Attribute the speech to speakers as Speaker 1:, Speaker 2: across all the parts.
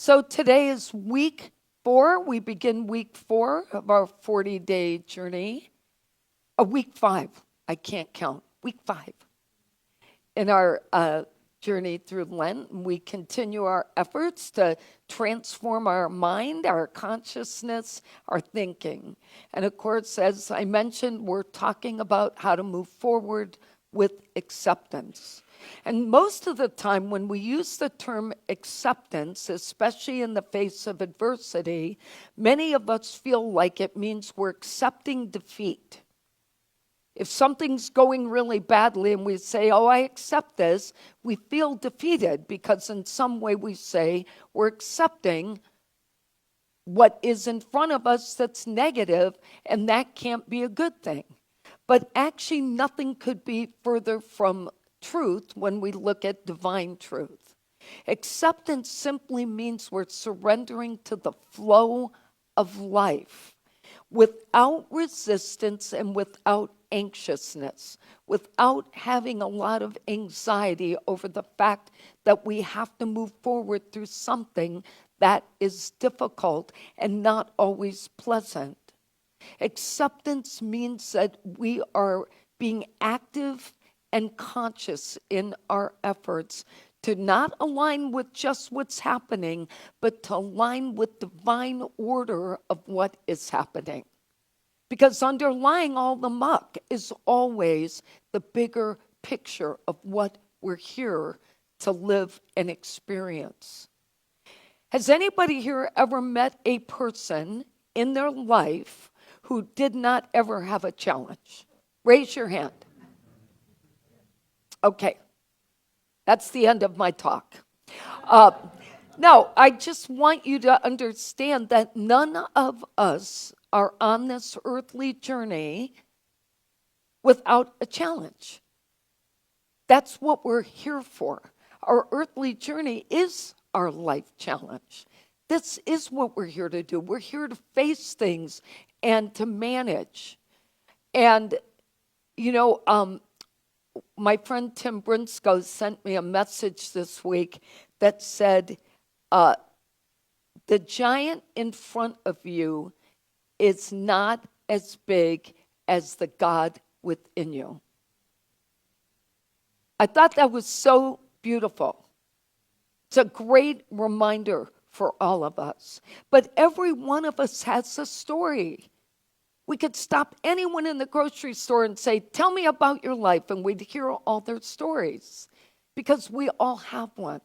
Speaker 1: So today is week 4. We begin week 4 of our 40-day journey. Week 5. I can't count. Week 5 in our journey through Lent. We continue our efforts to transform our mind, our consciousness, our thinking. And of course, as I mentioned, we're talking about how to move forward with acceptance. And most of the time when we use the term acceptance, especially in the face of adversity, many of us feel like it means we're accepting defeat. If something's going really badly and we say, oh, I accept this, we feel defeated because in some way we say we're accepting what is in front of us that's negative, and that can't be a good thing. But actually nothing could be further from truth when we look at divine truth. Acceptance simply means we're surrendering to the flow of life without resistance and without anxiousness, without having a lot of anxiety over the fact that we have to move forward through something that is difficult and not always pleasant. Acceptance means that we are being active and conscious in our efforts to not align with just what's happening, but to align with divine order of what is happening. Because underlying all the muck is always the bigger picture of what we're here to live and experience. Has anybody here ever met a person in their life who did not ever have a challenge? Raise your hand. Okay, that's the end of my talk. No, I just want you to understand that none of us are on this earthly journey without a challenge. That's what we're here for. Our earthly journey is our life challenge. This is what we're here to do. We're here to face things and to manage. And, my friend Tim Brinsko sent me a message this week that said, the giant in front of you is not as big as the God within you. I thought that was so beautiful. It's a great reminder for all of us. But every one of us has a story. We could stop anyone in the grocery store and say, tell me about your life, and we'd hear all their stories because we all have one.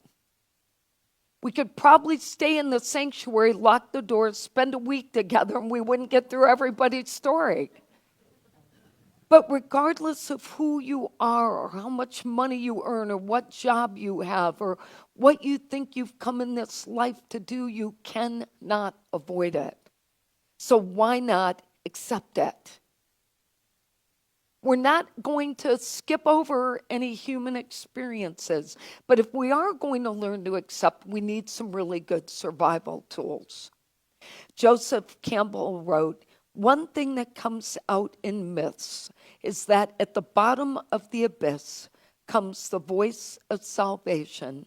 Speaker 1: We could probably stay in the sanctuary, lock the doors, spend a week together, and we wouldn't get through everybody's story. But regardless of who you are or how much money you earn or what job you have or what you think you've come in this life to do, you cannot avoid it. So why not accept it? We're not going to skip over any human experiences, but if we are going to learn to accept, we need some really good survival tools. Joseph Campbell wrote, one thing that comes out in myths is that at the bottom of the abyss comes the voice of salvation.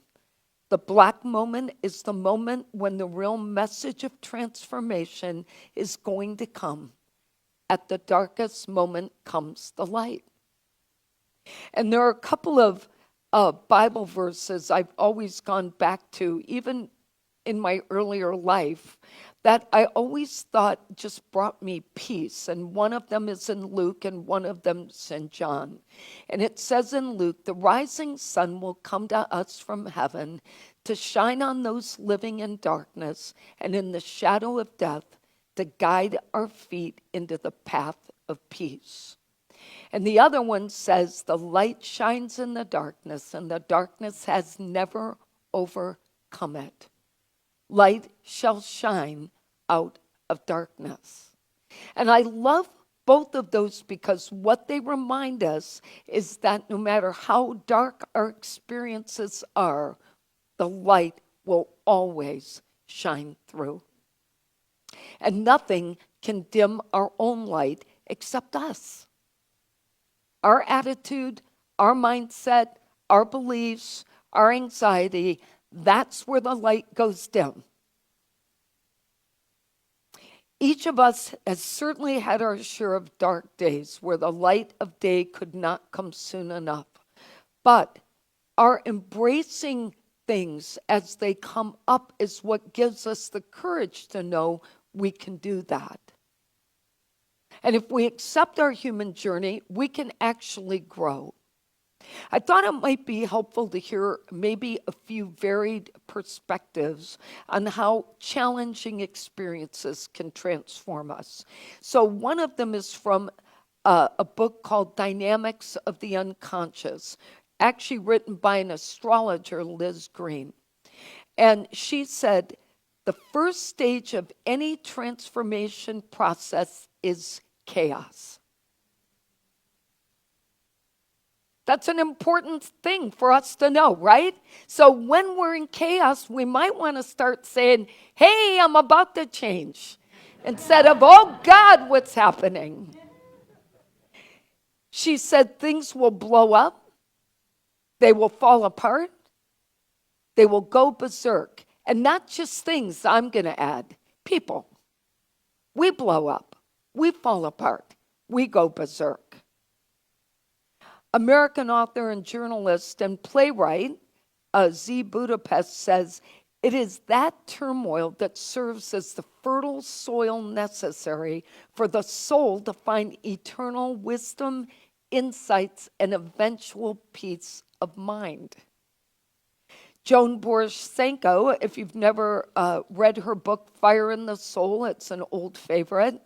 Speaker 1: The black moment is the moment when the real message of transformation is going to come. At the darkest moment comes the light. And there are a couple of Bible verses I've always gone back to, even in my earlier life, that I always thought just brought me peace. And one of them is in Luke and one of them is in John. And it says in Luke, the rising sun will come to us from heaven to shine on those living in darkness and in the shadow of death, to guide our feet into the path of peace. And the other one says, the light shines in the darkness, and the darkness has never overcome it. Light shall shine out of darkness. And I love both of those because what they remind us is that no matter how dark our experiences are, the light will always shine through. And nothing can dim our own light except us. Our attitude, our mindset, our beliefs, our anxiety, that's where the light goes dim. Each of us has certainly had our share of dark days where the light of day could not come soon enough. But our embracing things as they come up is what gives us the courage to know we can do that. And if we accept our human journey, we can actually grow. I thought it might be helpful to hear maybe a few varied perspectives on how challenging experiences can transform us. So one of them is from a book called Dynamics of the Unconscious, actually written by an astrologer, Liz Green. And she said, the first stage of any transformation process is chaos. That's an important thing for us to know, right? So when we're in chaos, we might want to start saying, hey, I'm about to change, instead of, oh God, what's happening? She said things will blow up, they will fall apart, they will go berserk. And not just things, I'm going to add, people. We blow up, we fall apart, we go berserk. American author and journalist and playwright Z. Budapest says, it is that turmoil that serves as the fertile soil necessary for the soul to find eternal wisdom, insights, and eventual peace of mind. Joan Borysenko, if you've never read her book, Fire in the Soul, it's an old favorite,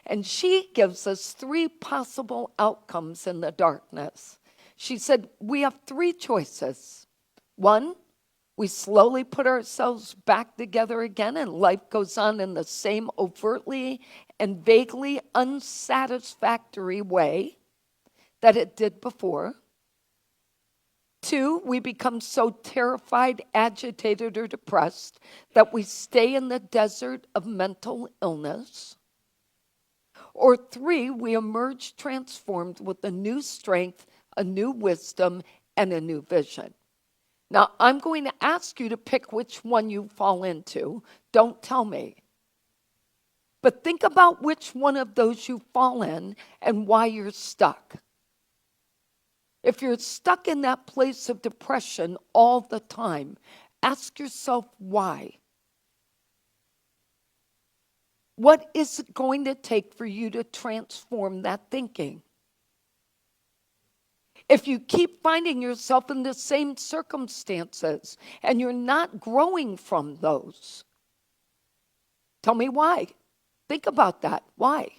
Speaker 1: and she gives us 3 possible outcomes in the darkness. She said, we have 3 choices. 1, we slowly put ourselves back together again and life goes on in the same overtly and vaguely unsatisfactory way that it did before. 2, we become so terrified, agitated, or depressed that we stay in the desert of mental illness. Or 3, we emerge transformed with a new strength, a new wisdom, and a new vision. Now, I'm going to ask you to pick which one you fall into. Don't tell me. But think about which one of those you fall in and why you're stuck. If you're stuck in that place of depression all the time, ask yourself why. What is it going to take for you to transform that thinking? If you keep finding yourself in the same circumstances and you're not growing from those, tell me why. Think about that. Why?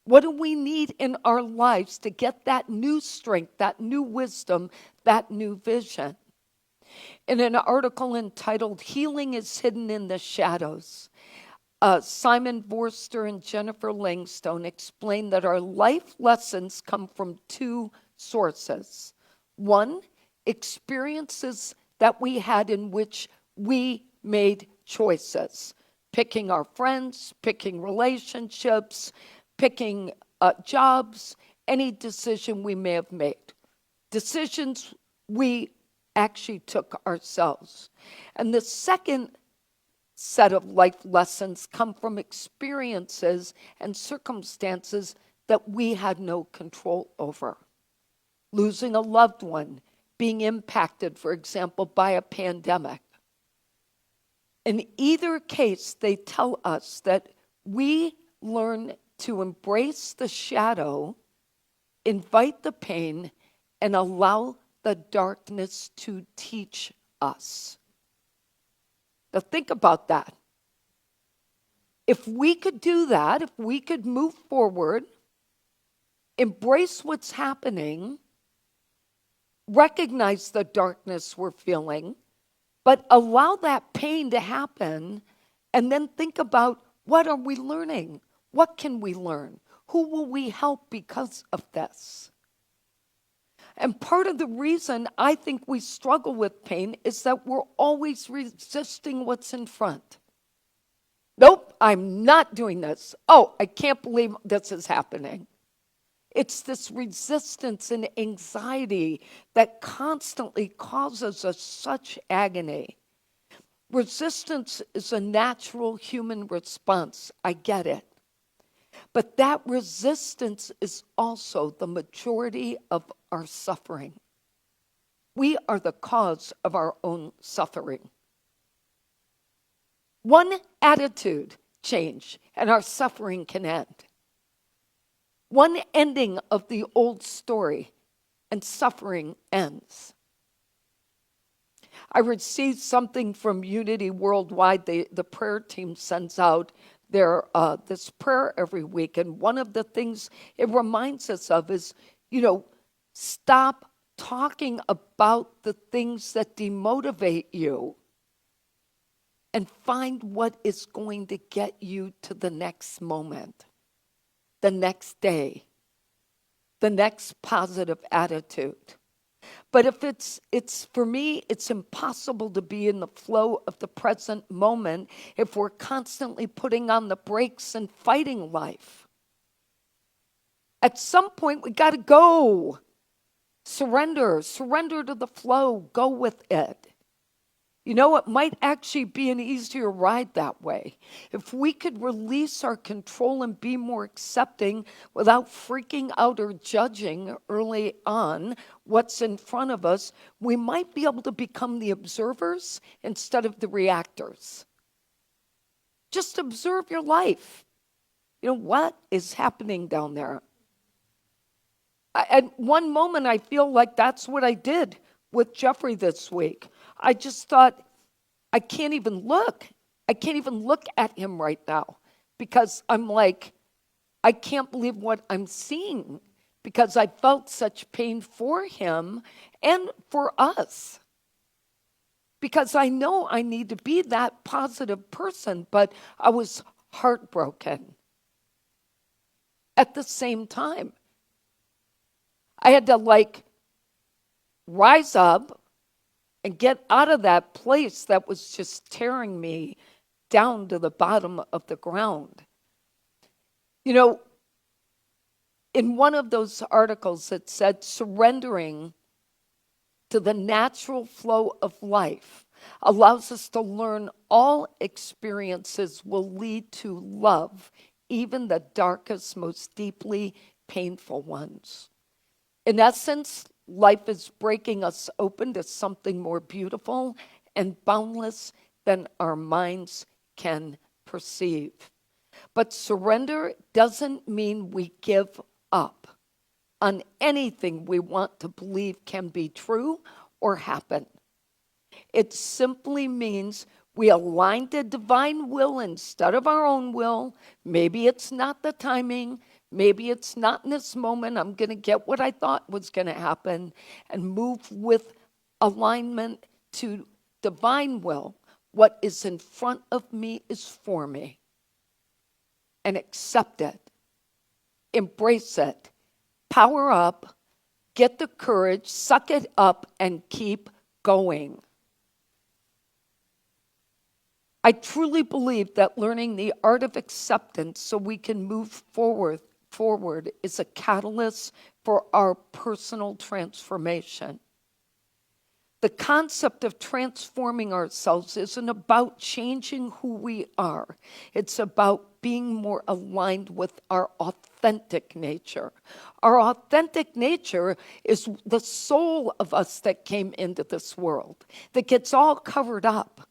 Speaker 1: What do we need in our lives to get that new strength, that new wisdom, that new vision? In an article entitled Healing is Hidden in the Shadows, Simon Vorster and Jennifer Langstone explain that our life lessons come from 2 sources. 1, experiences that we had in which we made choices, picking our friends, picking relationships, picking jobs, any decision we may have made. Decisions we actually took ourselves. And the second set of life lessons come from experiences and circumstances that we had no control over. Losing a loved one, being impacted, for example, by a pandemic. In either case, they tell us that we learn to embrace the shadow, invite the pain, and allow the darkness to teach us. Now think about that. If we could do that, if we could move forward, embrace what's happening, recognize the darkness we're feeling, but allow that pain to happen, and then think about, what are we learning? What can we learn? Who will we help because of this? And part of the reason I think we struggle with pain is that we're always resisting what's in front. Nope, I'm not doing this. Oh, I can't believe this is happening. It's this resistance and anxiety that constantly causes us such agony. Resistance is a natural human response. I get it. But that resistance is also the majority of our suffering. We are the cause of our own suffering. One attitude change and our suffering can end. One ending of the old story and suffering ends. I received something from Unity Worldwide. The prayer team sends out this prayer every week. And one of the things it reminds us of is, stop talking about the things that demotivate you and find what is going to get you to the next moment, the next day, the next positive attitude. But if it's for me, it's impossible to be in the flow of the present moment if we're constantly putting on the brakes and fighting life. At some point, we got to go. Surrender to the flow, go with it. It might actually be an easier ride that way. If we could release our control and be more accepting without freaking out or judging early on what's in front of us, we might be able to become the observers instead of the reactors. Just observe your life. What is happening down there? At one moment, I feel like that's what I did with Jeffrey this week. I just thought, I can't even look. I can't even look at him right now because I'm like, I can't believe what I'm seeing because I felt such pain for him and for us. Because I know I need to be that positive person, but I was heartbroken. At the same time, I had to rise up and get out of that place that was just tearing me down to the bottom of the ground. In one of those articles it said surrendering to the natural flow of life allows us to learn all experiences will lead to love, even the darkest, most deeply painful ones. In essence, life is breaking us open to something more beautiful and boundless than our minds can perceive. But surrender doesn't mean we give up on anything we want to believe can be true or happen. It simply means we align to divine will instead of our own will. Maybe it's not the timing. Maybe it's not in this moment. I'm going to get what I thought was going to happen and move with alignment to divine will. What is in front of me is for me. And accept it. Embrace it. Power up. Get the courage. Suck it up and keep going. I truly believe that learning the art of acceptance so we can move forward is a catalyst for our personal transformation. The concept of transforming ourselves isn't about changing who we are. It's about being more aligned with our authentic nature. Our authentic nature is the soul of us that came into this world, that gets all covered up.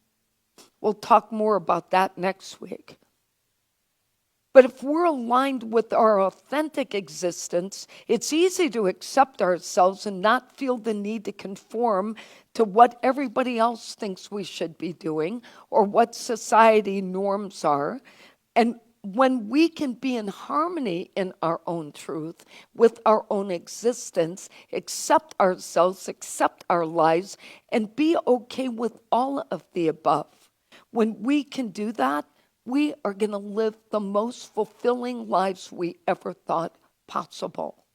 Speaker 1: We'll talk more about that next week. But if we're aligned with our authentic existence, it's easy to accept ourselves and not feel the need to conform to what everybody else thinks we should be doing or what society norms are. And when we can be in harmony in our own truth, with our own existence, accept ourselves, accept our lives, and be okay with all of the above. When we can do that, we are going to live the most fulfilling lives we ever thought possible.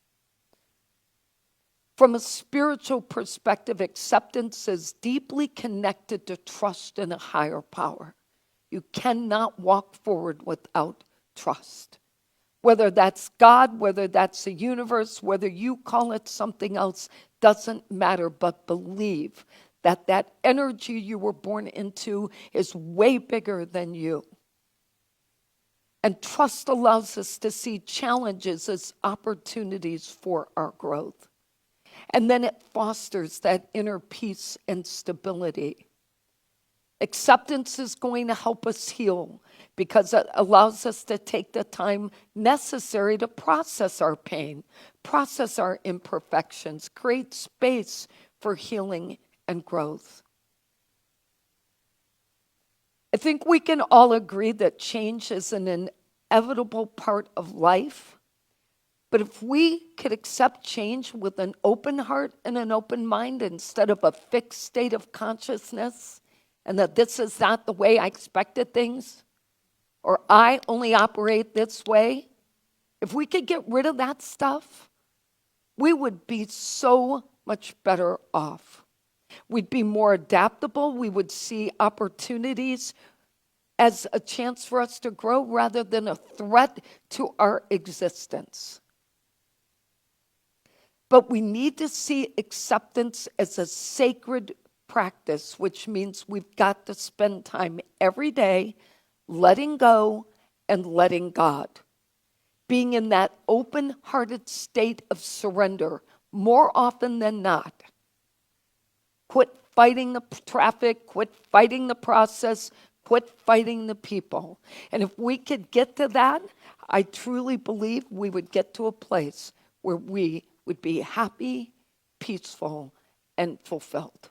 Speaker 1: From a spiritual perspective, acceptance is deeply connected to trust in a higher power. You cannot walk forward without trust. Whether that's God, whether that's the universe, whether you call it something else, doesn't matter, but believe that energy you were born into is way bigger than you. And trust allows us to see challenges as opportunities for our growth. And then it fosters that inner peace and stability. Acceptance is going to help us heal because it allows us to take the time necessary to process our pain, process our imperfections, create space for healing and growth. I think we can all agree that change is an inevitable part of life. But if we could accept change with an open heart and an open mind instead of a fixed state of consciousness, and that this is not the way I expected things, or I only operate this way, if we could get rid of that stuff, we would be so much better off. We'd be more adaptable. We would see opportunities as a chance for us to grow rather than a threat to our existence. But we need to see acceptance as a sacred practice, which means we've got to spend time every day letting go and letting God. Being in that open-hearted state of surrender more often than not. Quit fighting the traffic, quit fighting the process, quit fighting the people. And if we could get to that, I truly believe we would get to a place where we would be happy, peaceful, and fulfilled.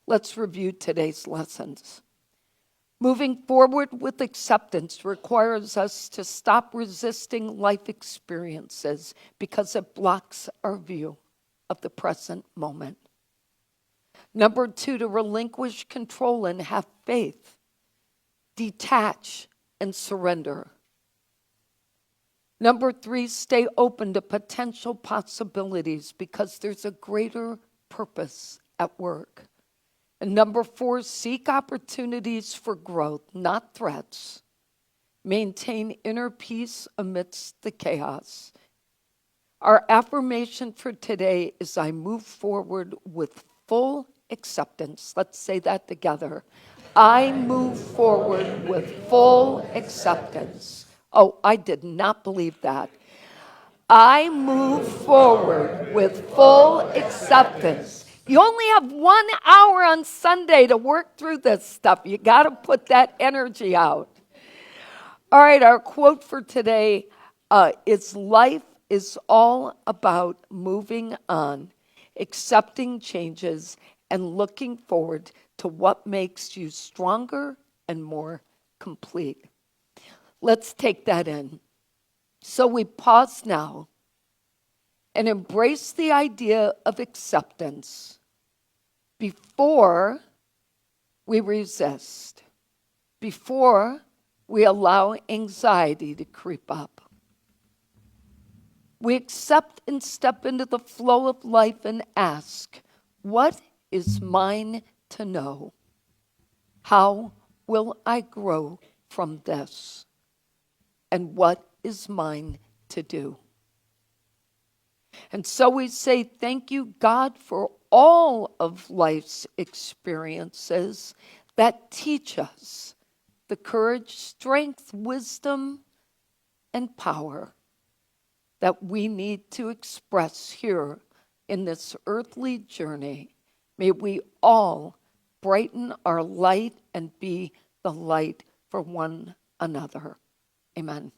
Speaker 1: Let's review today's lessons. Moving forward with acceptance requires us to stop resisting life experiences because it blocks our view of the present moment. Number 2, to relinquish control and have faith, detach and surrender. Number 3, stay open to potential possibilities because there's a greater purpose at work. And number 4, seek opportunities for growth, not threats. Maintain inner peace amidst the chaos. Our affirmation for today is I move forward with full acceptance. Let's say that together. I move forward with full acceptance. Oh, I did not believe that. I move forward with full acceptance. You only have 1 hour on Sunday to work through this stuff. You got to put that energy out. All right, our quote for today is life is all about moving on, accepting changes, and looking forward to what makes you stronger and more complete. Let's take that in. So we pause now and embrace the idea of acceptance before we resist, before we allow anxiety to creep up. We accept and step into the flow of life and ask, what is mine to know? How will I grow from this? And what is mine to do? And so we say, thank you, God, for all of life's experiences that teach us the courage, strength, wisdom, and power that we need to express here in this earthly journey. May we all brighten our light and be the light for one another. Amen.